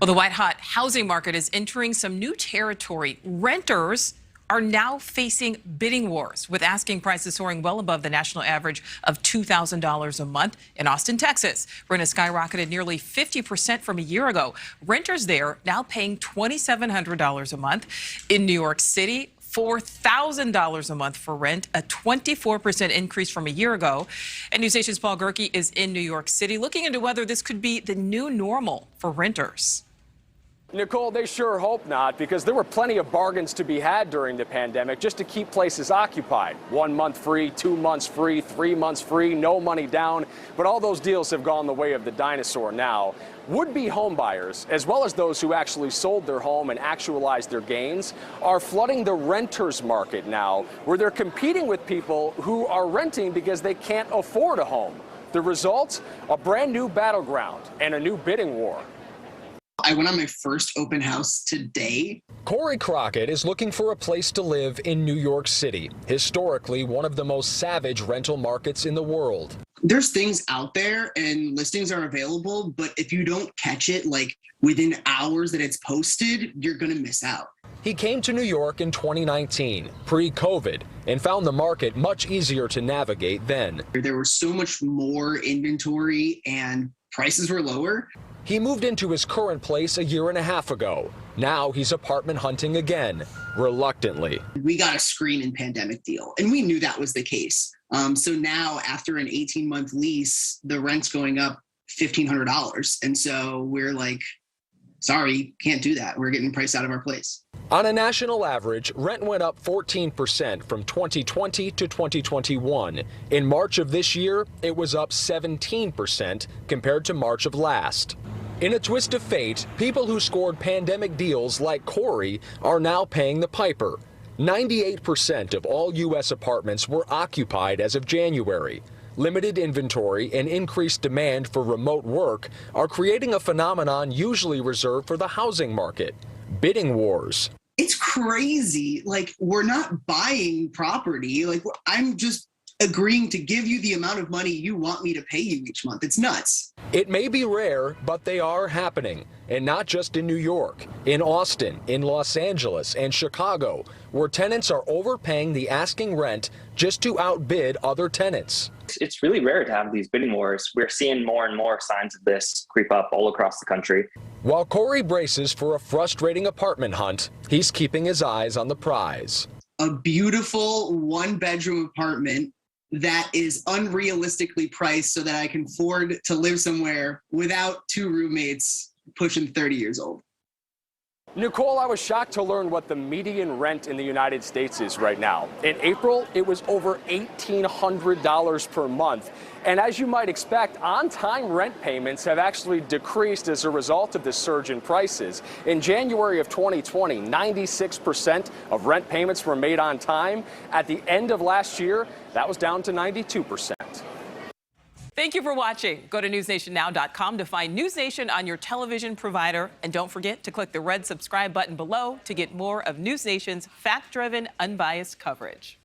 Well, the white-hot housing market is entering some new territory. Renters are now facing bidding wars, with asking prices soaring well above the national average of $2,000 a month. In Austin, Texas, rent has skyrocketed nearly 50% from a year ago. Renters there now paying $2,700 a month. In New York City, $4,000 a month for rent, a 24% increase from a year ago. And NewsNation's Paul Gerke is in New York City looking into whether this could be the new normal for renters. Nichole, they sure hope not, because there were plenty of bargains to be had during the pandemic just to keep places occupied. 1 month free, 2 months free, 3 months free, no money down. But all those deals have gone the way of the dinosaur now. Would-be homebuyers, as well as those who actually sold their home and actualized their gains, are flooding the renters market now, where they're competing with people who are renting because they can't afford a home. The result? A brand new battleground and a new bidding war. I went on my first open house today. Corey Crockett is looking for a place to live in New York City, historically one of the most savage rental markets in the world. There's things out there and listings are available, but if you don't catch it like within hours that it's posted, you're going to miss out. He came to New York in 2019, pre-COVID, and found the market much easier to navigate then. There was so much more inventory and prices were lower. He moved into his current place a year and a half ago. Now he's apartment hunting again, reluctantly. We got a screen and pandemic deal, and we knew that was the case. So now, after an 18-month lease, the rent's going up $1,500. And so we're like, sorry, can't do that. We're getting priced out of our place. On a national average, rent went up 14% from 2020 to 2021. In March of this year, it was up 17% compared to March of last. In a twist of fate, people who scored pandemic deals like Corey are now paying the piper. 98% of all U.S. apartments were occupied as of January. Limited inventory and increased demand for remote work are creating a phenomenon usually reserved for the housing market: bidding wars. It's crazy. Like, we're not buying property. Like, I'm just agreeing to give you the amount of money you want me to pay you each month. It's nuts. It may be rare, but they are happening. And not just in New York, in Austin, in Los Angeles, and Chicago, where tenants are overpaying the asking rent just to outbid other tenants. It's really rare to have these bidding wars. We're seeing more and more signs of this creep up all across the country. While Corey braces for a frustrating apartment hunt, he's keeping his eyes on the prize. A beautiful one-bedroom apartment that is unrealistically priced so that I can afford to live somewhere without two roommates pushing 30 years old. Nichole, I was shocked to learn what the median rent in the United States is right now. In April, it was over $1,800 per month. And as you might expect, on-time rent payments have actually decreased as a result of this surge in prices. In January of 2020, 96% of rent payments were made on time. At the end of last year, that was down to 92%. Thank you for watching. Go to newsnationnow.com to find NewsNation on your television provider. And don't forget to click the red subscribe button below to get more of NewsNation's fact-driven, unbiased coverage.